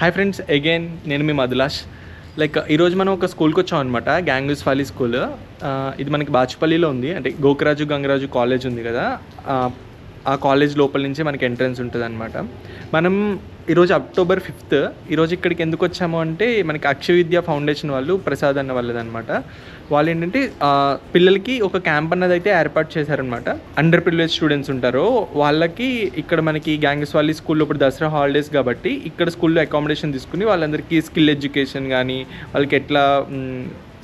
Hi friends, again నేను మీ మధులాష్. ఈరోజు మనం ఒక స్కూల్కి వచ్చాం అనమాట, గ్యాంగ్యూస్ వాలీ స్కూల్. ఇది మనకి బాచుపల్లిలో ఉంది. అంటే గోకరాజు గంగరాజు కాలేజ్ ఉంది కదా, ఆ కాలేజ్ లోపల నుంచే మనకి ఎంట్రన్స్ ఉంటుంది అనమాట. మనం ఈరోజు అక్టోబర్ 5th ఈరోజు ఇక్కడికి ఎందుకు వచ్చాము అంటే, మనకి అక్షయ విద్యా ఫౌండేషన్ వాళ్ళు, ప్రసాద్ అన్న వాళ్ళదనమాట. వాళ్ళు ఏంటంటే పిల్లలకి ఒక క్యాంప్ అన్నది అయితే ఏర్పాటు చేశారనమాట. అండర్ ప్రివిలేజ్ స్టూడెంట్స్ ఉంటారో వాళ్ళకి ఇక్కడ మనకి గ్యాంగ్యూస్ వాలీ స్కూల్లో ఇప్పుడు దసరా హాలిడేస్ కాబట్టి ఇక్కడ స్కూల్లో అకామిడేషన్ తీసుకుని వాళ్ళందరికీ స్కిల్ ఎడ్యుకేషన్ కానీ, వాళ్ళకి ఎట్లా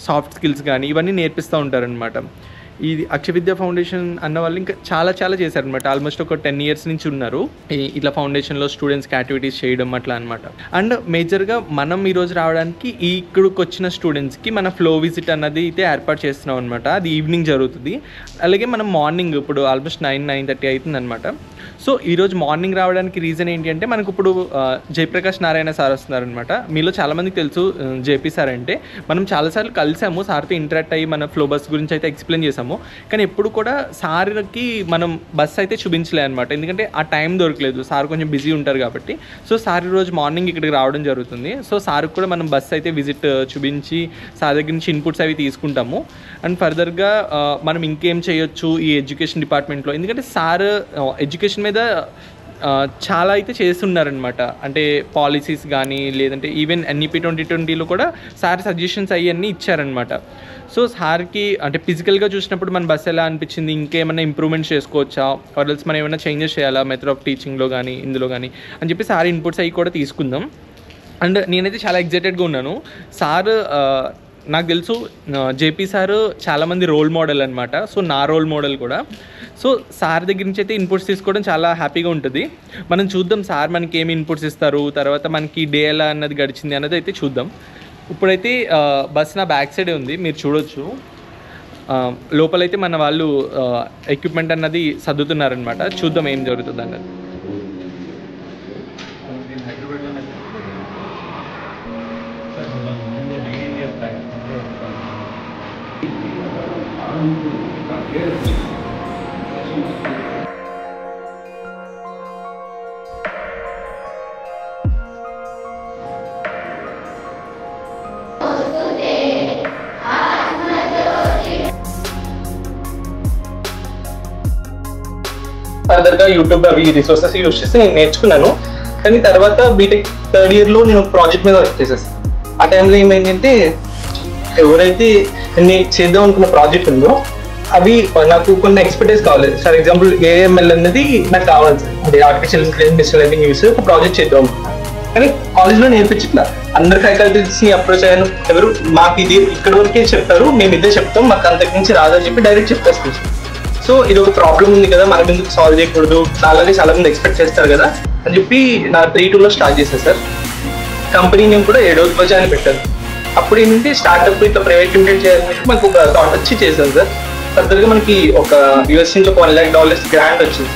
సాఫ్ట్ స్కిల్స్ కానీ ఇవన్నీ నేర్పిస్తూ ఉంటారనమాట. ఇది అక్షయ విద్యా ఫౌండేషన్ అన్న వాళ్ళు ఇంకా చాలా చేశారనమాట. ఆల్మోస్ట్ ఒక 10 years నుంచి ఉన్నారు ఇట్లా ఫౌండేషన్లో స్టూడెంట్స్కి యాక్టివిటీస్ చేయడం అట్లా అనమాట. అండ్ మేజర్గా మనం ఈరోజు రావడానికి ఇక్కడికి వచ్చిన స్టూడెంట్స్కి మన ఫ్లో విజిట్ అన్నది అయితే ఏర్పాటు చేస్తున్నాం అనమాట. అది ఈవినింగ్ జరుగుతుంది. అలాగే మనం మార్నింగ్ ఇప్పుడు ఆల్మోస్ట్ 9-9:30 అవుతుంది అనమాట. సో ఈరోజు మార్నింగ్ రావడానికి రీజన్ ఏంటి అంటే, మనకు ఇప్పుడు జయప్రకాష్ నారాయణ సార్ వస్తున్నారనమాట. మీలో చాలామందికి తెలుసు జేపీ సార్ అంటే. మనం చాలాసార్లు కలిసాము, సార్తో ఇంటరాక్ట్ అయ్యి మన ఫ్లో బస్ గురించి అయితే ఎక్స్ప్లెయిన్ చేసాము. కానీ ఎప్పుడు కూడా సార్కి మనం బస్ అయితే చూపించలే అనమాట, ఎందుకంటే ఆ టైం దొరకలేదు. సార్ కొంచెం బిజీ ఉంటారు కాబట్టి. సో సార్ ఈరోజు మార్నింగ్ ఇక్కడికి రావడం జరుగుతుంది. సో సార్కి కూడా మనం బస్ అయితే విజిట్ చూపించి సార్ దగ్గర నుంచి ఇన్పుట్స్ అవి తీసుకుంటాము. అండ్ ఫర్దర్గా మనం ఇంకేం చేయొచ్చు ఈ ఎడ్యుకేషన్ డిపార్ట్మెంట్లో, ఎందుకంటే సార్ ఎడ్యుకేషన్ మీద చాలా అయితే చేస్తున్నారనమాట. అంటే పాలసీస్ కానీ, లేదంటే ఈవెన్ NEP 2020లో కూడా సార్ సజెషన్స్ అవన్నీ ఇచ్చారనమాట. సో సార్కి అంటే ఫిజికల్గా చూసినప్పుడు మన బస్ ఎలా అనిపించింది, ఇంకేమైనా ఇంప్రూవ్మెంట్స్ చేసుకోవచ్చా, ఆర్ఎల్స్ మనం ఏమైనా చేంజెస్ చేయాలా మెథడ్ ఆఫ్ టీచింగ్లో కానీ ఇందులో కానీ అని చెప్పి సార్ ఇన్పుట్స్ అవి కూడా తీసుకుందాం. అండ్ నేనైతే చాలా ఎగ్జైటెడ్గా ఉన్నాను. సార్ నాకు తెలుసు జేపీ సార్ చాలామంది రోల్ మోడల్ అనమాట. సో నా రోల్ మోడల్ కూడా. సో సార్ దగ్గర నుంచి అయితే ఇన్పుట్స్ తీసుకోవడం చాలా హ్యాపీగా ఉంటుంది. మనం చూద్దాం సార్ మనకి ఏమి ఇన్పుట్స్ ఇస్తారు, తర్వాత మనకి డే ఎలా అన్నది గడిచింది అన్నది అయితే చూద్దాం. ఇప్పుడైతే బస్ నా బ్యాక్ సైడే ఉంది, మీరు చూడొచ్చు. లోపలైతే మన వాళ్ళు ఎక్విప్మెంట్ అన్నది సర్దుతున్నారనమాట. చూద్దాం ఏం జరుగుతుంది అన్నది. ఫర్దర్గా యూట్యూబ్ అవి రిసోర్సెస్ యూజ్ చేసి నేను నేర్చుకున్నాను. కానీ తర్వాత బీటెక్ 3rd yearలో నేను ప్రాజెక్ట్ మీద వర్క్ చేసేసాను. ఆ టైంలో ఏమైందంటే, ఎవరైతే నేను చేద్దాం అనుకున్న ప్రాజెక్ట్ ఉందో అవి నాకు కొన్ని ఎక్స్పర్టైజ్ కావాలి. ఫర్ ఎగ్జాంపుల్ AML అనేది నాకు కావాలి సార్, అంటే artificial intelligence machine learning use ఒక ప్రాజెక్ట్ చేద్దాం. కానీ కాలేజ్లో నేర్పించట్లా. అందరు ఫ్యాకల్టీస్ని అప్రోచ్ అయ్యాను, ఎవరు మాకు ఇది ఇక్కడ వరకే చెప్తారు, మేము ఇదే చెప్తాం, మాకు అంతకు మించి రాదని చెప్పి డైరెక్ట్ చెప్పేస్తాం. సో ఇది ఒక ప్రాబ్లం ఉంది కదా, మనం ఎందుకు సాల్వ్ చేయకూడదు, అలాగే చాలా మంది ఎక్స్పెక్ట్ చేస్తారు కదా అని చెప్పి నా 3-2లో స్టార్ట్ చేశాను సార్. కంపెనీ నేమ్ కూడా 7వ రోజు అని పెట్టాను. అప్పుడు ఏంటంటే స్టార్ట్అప్ ఇట్లా ప్రైవేట్ లిమిటెడ్ చేయాలని మనకు ఒక థాట్ వచ్చి చేశాను సార్. ఫర్దర్గా మనకి ఒక US నుంచి ఒక $1 lakh గ్రాంట్ వచ్చింది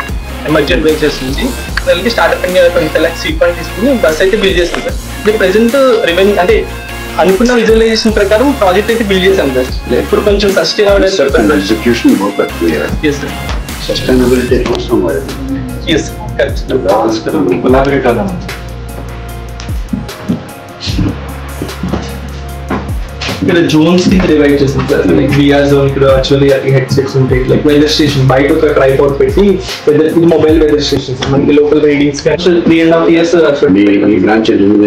ఎమర్జెంట్ బేసెస్ నుంచి. దానికి startup India 20 lakhs seed fund తీసుకుని బస్ అయితే బిల్డ్ చేస్తాం సార్. ఇది ప్రెసెంట్ రెవెన్యూ అంటే అనుకున్న విజువలైజేషన్ ప్రకారం ప్రాజెక్ట్ అయితే బిల్డ్ చేశాం సార్. ఇప్పుడు కొంచెం సస్టైన్ ఇక్కడ జోన్స్ కి డివైడ్ చేస్తాం సార్. లైక్ VR జోన్ ఇక్కడ యాక్చువల్లీ హెడ్ సెట్స్ ఉంటాయి. లైక్ వెదర్ స్టేషన్ బయట ఒక ట్రైపాడ్ పెట్టి ఇది మొబైల్ వెదర్ స్టేషన్ సార్. మనకి లోకల్ రీడింగ్స్ 3.5 years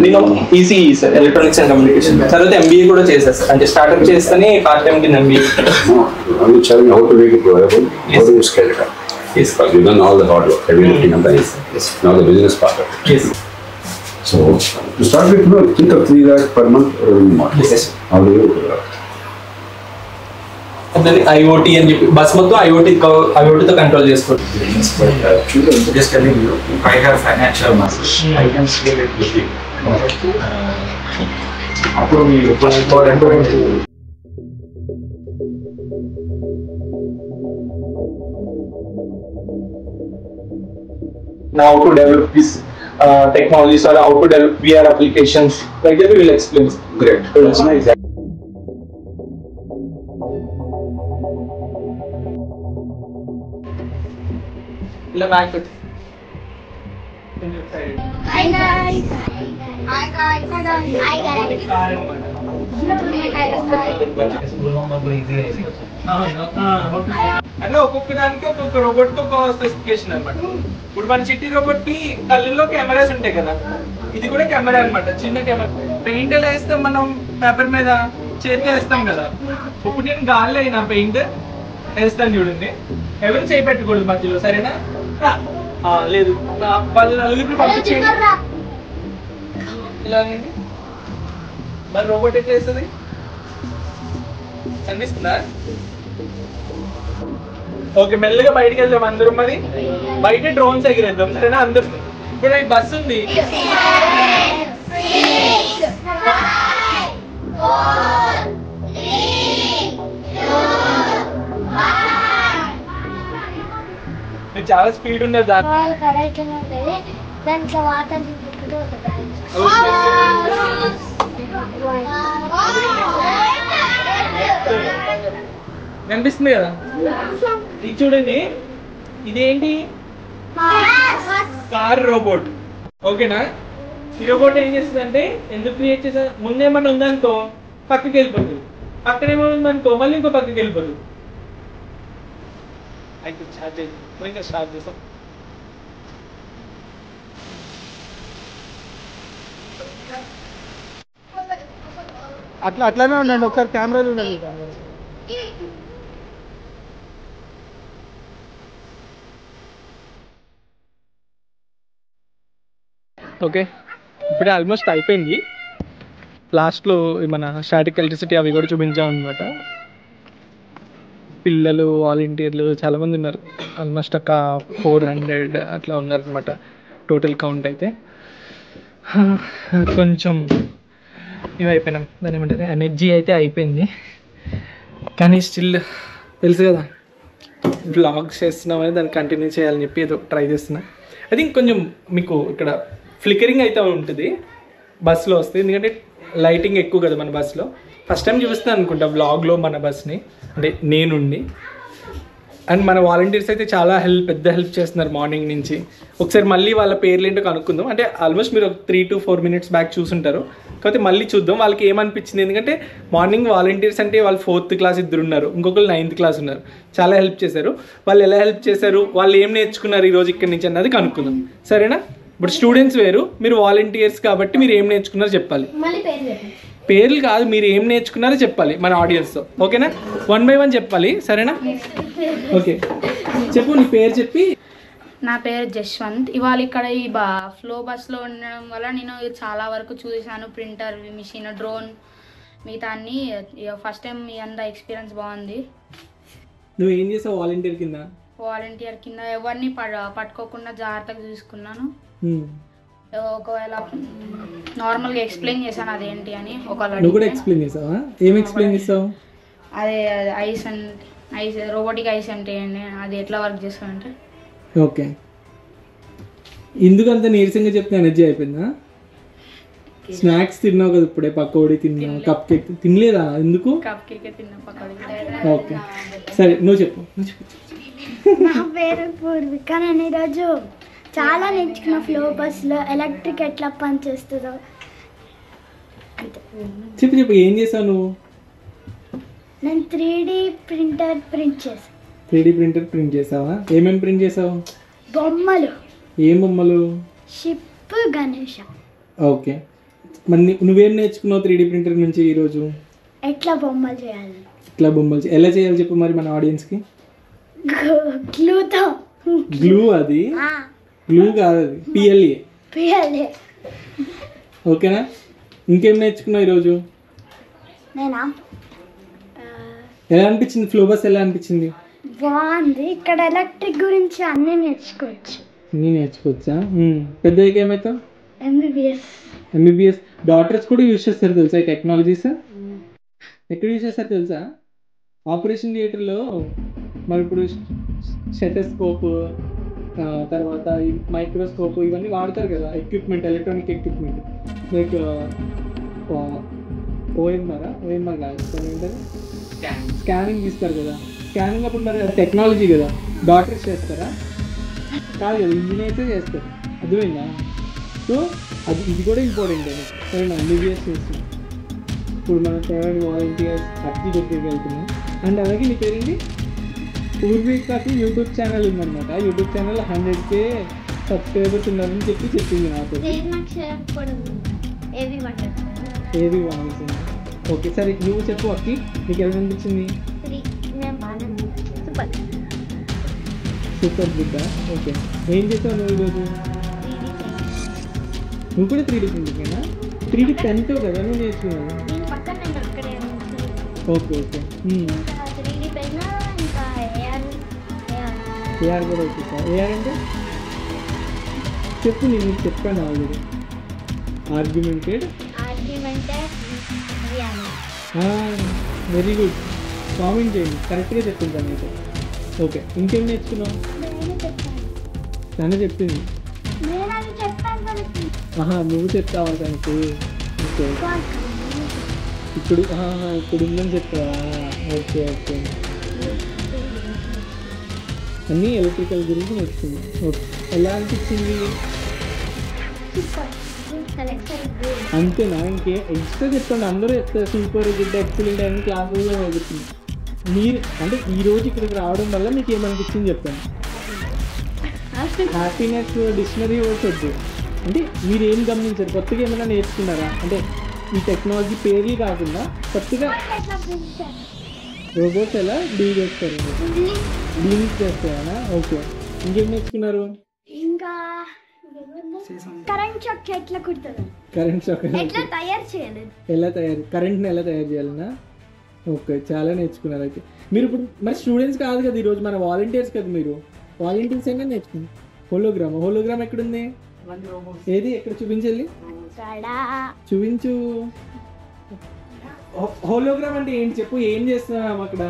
నేను ECE sir, electronics and communication. తర్వాత MBA కూడా చేశాను సార్. అంటే స్టార్ట్అప్ చేస్తేనే పార్ట్ టైం కింద MBA. Yes, you've done all the hard work, heavy lifting and that. Yes. Now the business part of it. Yes. So to start with, think of 3 lakh per month or more. Yes. How do you? And then IoT and bus మొత్తం IoT తో control చేసుకోవచ్చు. Just telling you, if I have financial muscle, I can scale it with you. అప్పుడు మీరు now to develop this technologies or how to develop VR applications, like that we will explain. Great. That's nice. Hi guys. అట్లా ఒక్కొక్క దానికి ఒక్కొక్క robot ఒక specification అనమాట. ఇప్పుడు మన చిట్టి రోబోట్ కి కళ్ళల్లో కెమెరాస్ ఉంటాయి కదా, ఇది కూడా కెమెరా అనమాట, చిన్న కెమెరా. పెయింట్ ఎలా వేస్తాం మనం పేపర్ మీద, చేతితో వేస్తాం కదా. ఇప్పుడు నేను గాల్లో అయినా పెయింట్ వేస్తాను చూడండి, ఎవరు చేయి పెట్టకూడదు మధ్యలో, సరేనా? లేదు, వాళ్ళు నలుగురిని పంపించేయండి. ఇలాగండి. మరి రోబోట్ ఎట్లా వేస్తుంది అనిపిస్తుందా? ఓకే, మెల్లగా బయటకు వెళ్దాం అందరం. మరి బయట డ్రోన్స్ ఎగిరేద్దాం, సరేనా? అందరు ఇప్పుడు ఈ బస్సు ఉంది, చాలా స్పీడ్ ఉండదు దాంట్లో వాటర్ కనిపిస్తుంది కదా. ఇది చూడండి, ఇదేంటి? Car robot. ఓకేనా? ఈ రోబోట్ ఏం చేస్తుందంటే, ఎందుకు క్రియేట్ చేసా, ముందేమన్నా ఉందనుకో పక్కకి వెళ్ళిపోతుంది, పక్కనేమో ఉందనుకో మళ్ళీ ఇంకో పక్కకి వెళ్ళిపోతుంది. అయితే స్టార్ట్ చేద్దాం, ఇంకా స్టార్ట్ చేస్తాం. అట్లానే ఉండండి, ఒకసారి కెమెరాలు ఉండండి. ఓకే, ఇప్పుడే ఆల్మోస్ట్ అయిపోయింది. లాస్ట్లో మన స్టాటిక్ ఎలక్ట్రిసిటీ అవి కూడా చూపించాం అనమాట. పిల్లలు, వాలంటీర్లు చాలామంది ఉన్నారు, ఆల్మోస్ట్ ఒక 400 అట్లా ఉన్నారనమాట టోటల్ కౌంట్ అయితే. కొంచెం ఇవి అయిపోయినాం, దాని ఏమంటారు, ఎనర్జీ అయితే అయిపోయింది. కానీ స్టిల్ తెలుసు కదా, వ్లాగ్స్ చేస్తున్నామని దాన్ని కంటిన్యూ చేయాలని చెప్పి ఏదో ట్రై చేస్తున్నా. ఐ థింక్ కొంచెం మీకు ఇక్కడ ఫ్లికరింగ్ అయితే ఉంటుంది బస్సులో వస్తే, ఎందుకంటే లైటింగ్ ఎక్కువ కదా మన బస్సులో. ఫస్ట్ టైం చూపిస్తున్నాను అనుకుంటా వ్లాగ్లో మన బస్ని, అంటే నేనుండి. అండ్ మన వాలంటీర్స్ అయితే చాలా పెద్ద హెల్ప్ చేస్తున్నారు మార్నింగ్ నుంచి. ఒకసారి మళ్ళీ వాళ్ళ పేర్లు ఏంటో కనుక్కుందాం. అంటే ఆల్మోస్ట్ మీరు 3 to 4 minutes బ్యాక్ చూసుంటారు, కాకపోతే మళ్ళీ చూద్దాం వాళ్ళకి ఏమనిపించింది. ఎందుకంటే మార్నింగ్ వాలంటీర్స్ అంటే వాళ్ళు 4th class 2 ఉన్నారు, ఇంకొకరు 9th class ఉన్నారు. చాలా హెల్ప్ చేశారు. వాళ్ళు ఎలా హెల్ప్ చేశారు, వాళ్ళు ఏం నేర్చుకున్నారు ఈరోజు ఇక్కడి నుంచి అన్నది కనుక్కుందాం, సరేనా? ఇప్పుడు స్టూడెంట్స్ వేరు, మీరు వాలంటీర్స్ కాబట్టి మీరు ఏం నేర్చుకున్నారో చెప్పాలి. పేర్లు కాదు, మీరు ఏం నేర్చుకున్నారో చెప్పాలి మన ఆడియన్స్తో, ఓకేనా? 1 by 1 చెప్పాలి, సరేనా? ఓకే, చెప్పు నీ పేరు చెప్పి. నా పేరు జశ్వంత్. ఇవాళ ఇక్కడ ఈ ఫ్లో బస్లో ఉండడం వల్ల నేను చాలా వరకు చూసాను, ప్రింటర్, మిషన్, డ్రోన్, మిగతా అన్ని. ఫస్ట్ టైం మీ అంత ఎక్స్పీరియన్స్ బాగుంది. నువ్వు ఏం చేసావు వాలంటీర్ కింద? వాలంటీర్ కింద ఎవరిని పట్టుకోకుండా జాగ్రత్తగా చూసుకున్నాను. ఒకవేళ నార్మల్గా ఎక్స్ప్లెయిన్ చేశాను అదేంటి అని. నువ్వు కూడా ఎక్స్ప్లెయిన్ చేసావా? ఏం ఎక్స్ప్లెయిన్ చేసావు? అదే ఐస్ రోబోటిక్ ఐస్ అంటే అది ఎట్లా వర్క్ చేస్తామంటే. ఓకే, ఎందుకంత నీరసంగా చెప్తే ఎనర్జీ అయిపోయిందా? స్నాక్స్ తిన్నావు కదా ఇప్పుడే, పకోడీ తిన్నావు, కప్ కేక్ తినలేదా? ఎందుకు? కప్ కేక్ తిన్నా, పకోడీ. ఓకే సరే, నువ్వు చెప్పు. నా పేరు పూర్విక. నేను ఈరోజు చాలా నేర్చుకున్న ఫ్లో బస్లో ఎలక్ట్రిక్ ఎట్లా పనిచేస్తుందో. చెప్పు, ఏం చేసావు నువ్వు? నేను 3D ప్రింటర్ ప్రింట్ చేశాను. 3D ప్రింటర్ ప్రింట్ చేసావా? ఏమేమి ప్రింట్ చేసావు? బొమ్మలు. ఏం బొమ్మలు? షిప్, గణేష. ఓకే, మరి నువ్వేం నేర్చుకున్నావు 3D ప్రింటర్ నుంచి ఈరోజు? ఎట్లా బొమ్మలు చేయాలి. ఎట్లా బొమ్మలు ఎలా చేయాలి చెప్పు మరి మన ఆడియన్స్కి. గ్లూతో. గ్లూ? అది గ్లూ కాదు, అది PLA. ఓకేనా? ఇంకేం నేర్చుకున్నావు ఈరోజు? నేనా? ఎలా అనిపించింది ఫ్లో బస్? ఎలా అనిపించింది? బాగుంది. ఇక్కడ ఎలక్ట్రిక్ గురించి అన్నీ నేర్చుకోవచ్చు. అన్నీ నేర్చుకోవచ్చా? పెద్దగా ఏమవుతావు? MBBS. డాక్టర్స్ కూడా యూజ్ చేస్తారు తెలుసా ఈ టెక్నాలజీస్? ఎక్కడ యూజ్ చేస్తారు తెలుసా? ఆపరేషన్ థియేటర్లో మరి ఇప్పుడు స్టెటోస్కోప్, తర్వాత ఈ మైక్రోస్కోప్ ఇవన్నీ వాడతారు కదా, equipment, electronic equipment. Like OMR కాదు, స్కానింగ్ తీస్తారు కదా. స్కానింగ్ అప్పుడు మరి టెక్నాలజీ కదా, డాక్టర్స్ చేస్తారా? కాదు కదా, ఇంజనీర్సే చేస్తారు. అర్థమైందా? సో ఇది కూడా ఇంపార్టెంట్ అండి. సరేనా, ఎంబీబీఎస్ చేస్తున్నాం. ఇప్పుడు మన 7 వాలంటీర్స్ అర్జీ దగ్గరికి వెళ్తున్నాం. అండ్ అలాగే నీ పేరేంటి? పూర్వికకి యూట్యూబ్ ఛానల్ ఉందన్నమాట. యూట్యూబ్ ఛానల్ 100K సబ్స్క్రైబర్స్ ఉన్నారని చెప్పింది నాతో. ఏవి వాంగుతుంది. ఓకే సరే, నువ్వు చెప్పు అక్కి, నీకు ఎలా అనిపించింది? Super good. ఓకే, ఏం చేసావు నువ్వు ఈరోజు? నువ్వు కూడా 3D ప్రింటింగేనా? 3D పెన్తో కదా నువ్వు నేర్చుకున్నావు? Okay okay. ఏఆర్ కూడా వచ్చేసా? ఏఆర్ అంటే చెప్పు, నేను చెప్పాను already. Argumented. Very good, comment చేయండి, కరెక్ట్గా చెప్పింది మీకు. ఓకే, ఇంకేం నేర్చుకున్నావు? తనే చెప్పింది. నువ్వు చెప్తావా తనకి? ఓకే, ఇప్పుడు ఉందని చెప్తావా? ఓకే ఓకే, అన్నీ ఎలక్ట్రికల్ గురించి నేర్చుకుంది. ఓకే, ఎలా అనిపించింది? అంతేనా? ఇంకే ఎక్స్ట్రా చెప్పండి. అందరూ చెప్తారు సూపర్ గుడ్ ఎక్సలెంట్ అని క్లాసుల్లో జరుగుతుంది. మీరు అంటే ఈరోజు ఇక్కడికి రావడం వల్ల మీకు ఏమనిపించింది చెప్పండి. హ్యాపీనెస్ డిక్షనరీ వర్డ్స్ వద్దు. అంటే మీరు ఏం గమనించారు? కొత్తగా ఏమైనా నేర్చుకున్నారా? అంటే ఈ టెక్నాలజీ పేర్లు కాకుండా కొత్తగా రోబోట్స్ ఎలా డీల్ చేస్తారు? డీల్ చేస్తారా? ఓకే, ఇంకేం నేర్చుకున్నారు? ఇంకా కరెంట్ షాక్ ఎట్లా కుడుతుంది, కరెంట్ షాక్ ఎట్లా తయారు చేయాలి, కరెంట్ని ఎలా తయారు చేయాలన్నా? ఓకే, చాలా నేర్చుకున్నారు. అయితే మీరు ఇప్పుడు మరి స్టూడెంట్స్ కాదు కదా ఈరోజు, మన వాలంటీర్స్ కదా. మీరు వాలంటీర్స్ అయినా నేర్చుకున్నారు. హోలోగ్రామ్ ఎక్కడుంది? ఏది, ఎక్కడ చూపించాలి? చూపించు. హోలోగ్రామ్ అంటే ఏంటి చెప్పు, ఏం చేస్తున్నాం అక్కడ?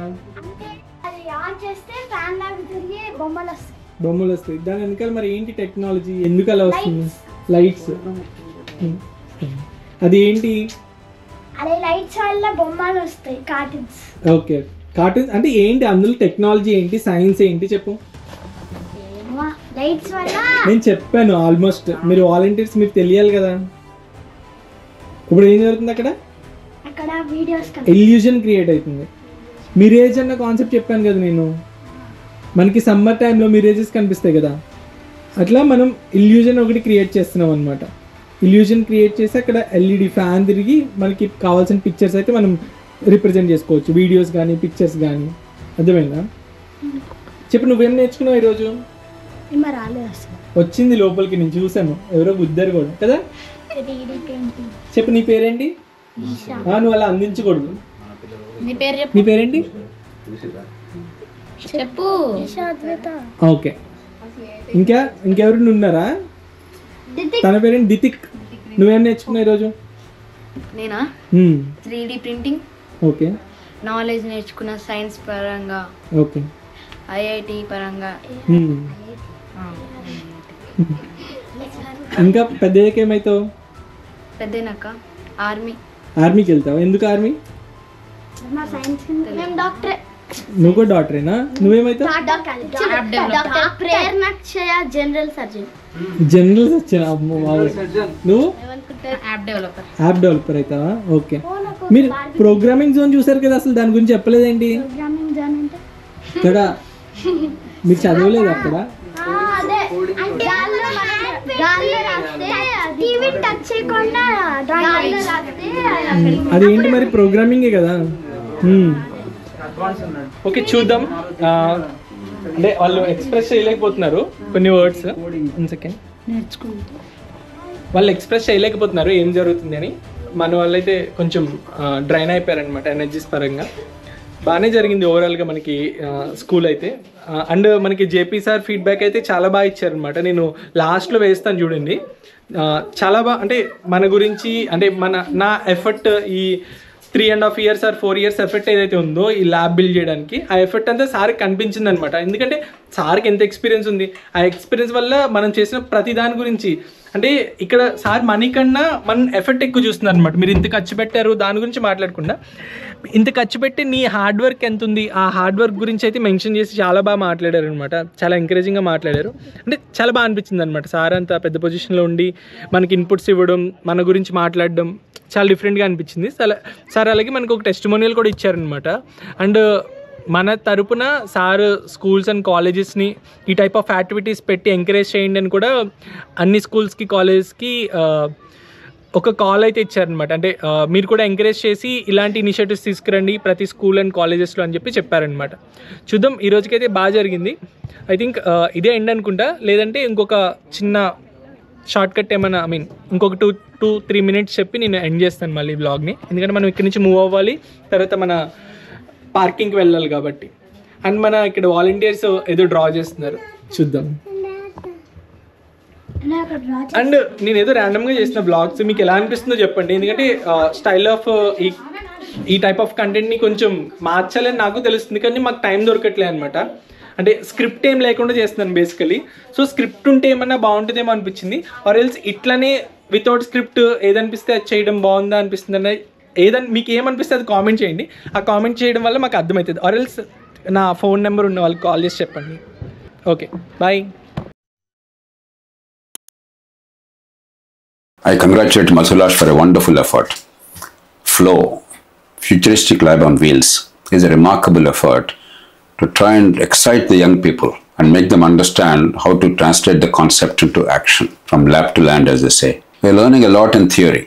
బొమ్మలు వస్తాయి. దాని వెనకాల మరి ఏంటి టెక్నాలజీ? ఎందుకు అలా వస్తుంది? లైట్స్. అది ఏంటి? లైట్స్ వల్ల బొమ్మలు వస్తాయి, కార్టూన్స్. ఓకే, కార్టూన్స్ అంటే ఏంటి? అందులో టెక్నాలజీ ఏంటి, సైన్స్ ఏంటి చెప్పు. లైట్స్ వల్ల నేను చెప్పాను ఆల్మోస్ట్. మీరు వాలంటీర్స్, మీకు తెలియాలి కదా. ఇప్పుడు ఏం జరుగుతుంది అక్కడ? వీడియోస్ ఇల్యూజన్ క్రియేట్ అవుతుంది. మిరేజ్ అన్న కాన్సెప్ట్ చెప్పాను కదా నేను. మనకి సమ్మర్ టైంలో మిరేజెస్ కనిపిస్తాయి కదా, అట్లా మనం ఇల్యూజన్ ఒకటి క్రియేట్ చేస్తున్నాం అనమాట. ఇల్యూజన్ క్రియేట్ చేసి అక్కడ ఎల్ఈడి ఫ్యాన్ తిరిగి మనకి కావాల్సిన పిక్చర్స్ అయితే మనం రిప్రజెంట్ చేసుకోవచ్చు, వీడియోస్ కానీ పిక్చర్స్ కానీ. అర్థమైందా? చెప్పు, నువ్వేం నేర్చుకున్నావు ఈరోజు? వచ్చింది లోపలికి, నేను చూసాను, ఎవరో గుద్దారు కూడా కదా. చెప్పు, నీ పేరేంటి? నువ్వు అలా అందించకూడదు. నీ పేరేంటి చెప్పు. ఓకే, ఇంకెవరు ఉన్నారా? తన పేరేంటి? దితిక్. నువ్వేం నేర్చుకున్నావు ఈరోజు? నేనా? 3D printing. ఓకే, నాలెడ్జ్ నేర్చుకున్న సైన్స్ పరంగా. ఓకే, ఐఐటి పరంగా. ఇంకా పెద్దయ్యాక ఏమవుతావు? పెద్దనాక ఆర్మీకి వెళ్తావు. ఎందుకు ఆర్మీ? డాక్టర్. నువ్వు కూడా డాక్టరేనా? నువ్వేమైతావు? General surgeon. General surgeon. అమ్మో, నువ్వు యాప్ డెవలపర్. యాప్ డెవలపర్ అవుతావా? ఓకే, మీరు ప్రోగ్రామింగ్ జోన్ చూసారు కదా, అసలు దాని గురించి చెప్పలేదేంటి? ఇక్కడ మీరు చదవలేదు అక్కడ? అదేంటి మరి? ప్రోగ్రామింగే కదా. ఓకే, చూద్దాం. అంటే వాళ్ళు ఎక్స్ప్రెస్ చేయలేకపోతున్నారు కొన్ని వర్డ్స్. సెకండ్, వాళ్ళు ఎక్స్ప్రెస్ చేయలేకపోతున్నారు ఏం జరుగుతుంది అని. మన వాళ్ళైతే కొంచెం డ్రైన్ అయిపోయారనమాట ఎనర్జీస్ పరంగా. బాగానే జరిగింది ఓవరాల్గా మనకి స్కూల్ అయితే. అండ్ మనకి జేపీ సార్ ఫీడ్బ్యాక్ అయితే చాలా బాగా ఇచ్చారనమాట. నేను లాస్ట్లో వేస్తాను చూడండి. చాలా బాగా, అంటే మన గురించి, అంటే నా ఎఫర్ట్, ఈ 3.5 years or 4 years ఎఫర్ట్ ఏదైతే ఉందో ఈ ల్యాబ్ బిల్డ్ చేయడానికి, ఆ ఎఫర్ట్ అంతా సార్కి కనిపించింది అనమాట. ఎందుకంటే సార్కి ఎంత ఎక్స్పీరియన్స్ ఉంది, ఆ ఎక్స్పీరియన్స్ వల్ల మనం చేసిన ప్రతి దాని గురించి, అంటే ఇక్కడ సార్ మనీ కన్నా మన ఎఫర్ట్ ఎక్కువ చూస్తున్నారు అనమాట. మీరు ఇంత ఖర్చు పెట్టారు దాని గురించి మాట్లాడకుండా ఇంత ఖర్చు పెట్టి నీ హార్డ్ వర్క్ ఎంత ఉంది ఆ హార్డ్ వర్క్ గురించి అయితే మెన్షన్ చేసి చాలా బాగా మాట్లాడారు అనమాట. చాలా ఎంకరేజింగ్గా మాట్లాడారు. అంటే చాలా బాగా అనిపించింది అనమాట. సార్ అంత పెద్ద పొజిషన్లో ఉండి మనకి ఇన్పుట్స్ ఇవ్వడం, మన గురించి మాట్లాడడం చాలా డిఫరెంట్గా అనిపించింది. సార్ అలాగే మనకు ఒక టెస్టిమోనియల్ కూడా ఇచ్చారనమాట. అండ్ మన తరపున సార్ స్కూల్స్ అండ్ కాలేజెస్ని ఈ టైప్ ఆఫ్ యాక్టివిటీస్ పెట్టి ఎంకరేజ్ చేయండి అని కూడా అన్ని స్కూల్స్కి కాలేజెస్కి ఒక కాల్ అయితే ఇచ్చారనమాట. అంటే మీరు కూడా ఎంకరేజ్ చేసి ఇలాంటి ఇనిషియేటివ్స్ తీసుకురండి ప్రతి స్కూల్ అండ్ కాలేజెస్లో అని చెప్పారనమాట. చూద్దాం, ఈ రోజుకైతే బాగా జరిగింది. ఐ థింక్ ఇదే ఎండ్ అనుకుంటా, లేదంటే ఇంకొక చిన్న షార్ట్ కట్ ఏమైనా ఇంకొక 2-3 minutes చెప్పి నేను ఎండ్ చేస్తాను మళ్ళీ వ్లాగ్ని. ఎందుకంటే మనం ఇక్కడి నుంచి మూవ్ అవ్వాలి, తర్వాత మన పార్కింగ్కి వెళ్ళాలి కాబట్టి. అండ్ మన ఇక్కడ వాలంటీర్స్ ఏదో డ్రా చేస్తున్నారు, చూద్దాం. అండ్ నేను ఏదో ర్యాండమ్గా చేసిన బ్లాగ్స్ మీకు ఎలా అనిపిస్తుందో చెప్పండి. ఎందుకంటే స్టైల్ ఆఫ్ ఈ టైప్ ఆఫ్ కంటెంట్ని కొంచెం మార్చాలని నాకు తెలుస్తుంది, కానీ మాకు టైం దొరకట్లే అనమాట. అంటే స్క్రిప్ట్ ఏం లేకుండా చేస్తున్నాను బేసికలీ. సో స్క్రిప్ట్ ఉంటే ఏమన్నా బాగుంటుందేమో అనిపించింది. ఆర్ ఎల్స్ ఇట్లానే వితౌట్ స్క్రిప్ట్ ఏదనిపిస్తే అది చేయడం బాగుందా అనిపిస్తుంది అన్న మీకు ఏమనిపిస్తే అది కామెంట్ చేయండి. ఆ కామెంట్ చేయడం వల్ల మాకు అర్థమవుతుంది. ఆర్ ఎల్స్ నా ఫోన్ నెంబర్ ఉన్న వాళ్ళకి కాల్ చేసి చెప్పండి. Okay, bye. I congratulate Mathulash for a wonderful effort. Flow, Futuristic Lab on Wheels, is a remarkable effort to try and excite the young people and make them understand how to translate the concept into action, from lab to land, as they say. We're learning a lot in theory.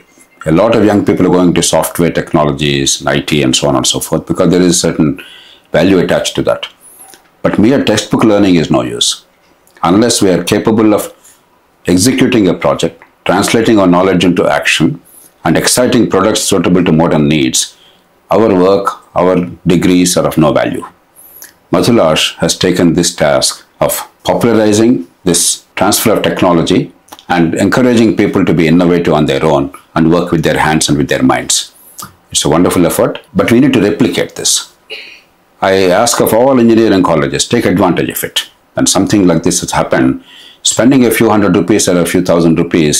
A lot of young people are going to software technologies, IT, and so on and so forth, because there is certain value attached to that. But mere textbook learning is no use. Unless we are capable of executing a project, translating our knowledge into action, and exciting products suitable to modern needs, our work, our degrees are of no value. Mathulash has taken this task of popularizing this transfer of technology and encouraging people to be innovative on their own and work with their hands and with their minds. It's a wonderful effort, but we need to replicate this. I ask of all engineering colleges, take advantage of it. When something like this has happened, spending a few hundred rupees or a few thousand rupees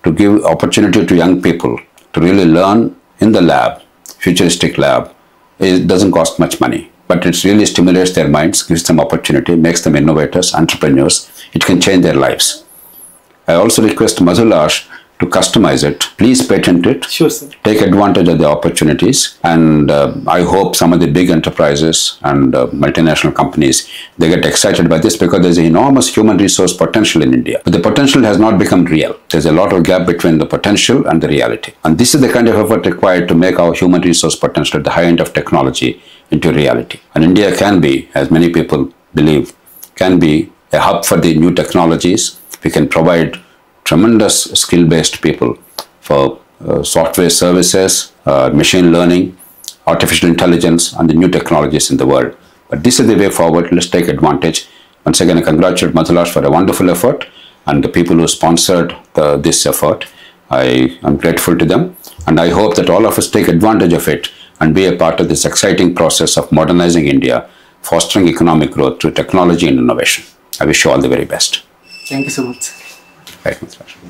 to give opportunity to young people to really learn in the lab, futuristic lab, it doesn't cost much money, but it really stimulates their minds, gives them opportunity, makes them innovators, entrepreneurs. It can change their lives. I also request Mathulash to customize it. Please patent it. Sure, sir. Take advantage of the opportunities, and I hope some of the big enterprises and multinational companies, they get excited by this, because there's enormous human resource potential in India. But the potential has not become real. There's a lot of gap between the potential and the reality. And this is the kind of effort required to make our human resource potential at the high end of technology into reality. And India can be, as many people believe, can be a hub for the new technologies. We can provide tremendous skill-based people for software services, machine learning, artificial intelligence, and the new technologies in the world. But this is the way forward. Let's take advantage. Once again, I congratulate Mathulash for a wonderful effort, and the people who sponsored this effort. I am grateful to them, and I hope that all of us take advantage of it and be a part of this exciting process of modernizing India, fostering economic growth through technology and innovation. I wish you all the very best. Thank you so much. Right, Mathulash.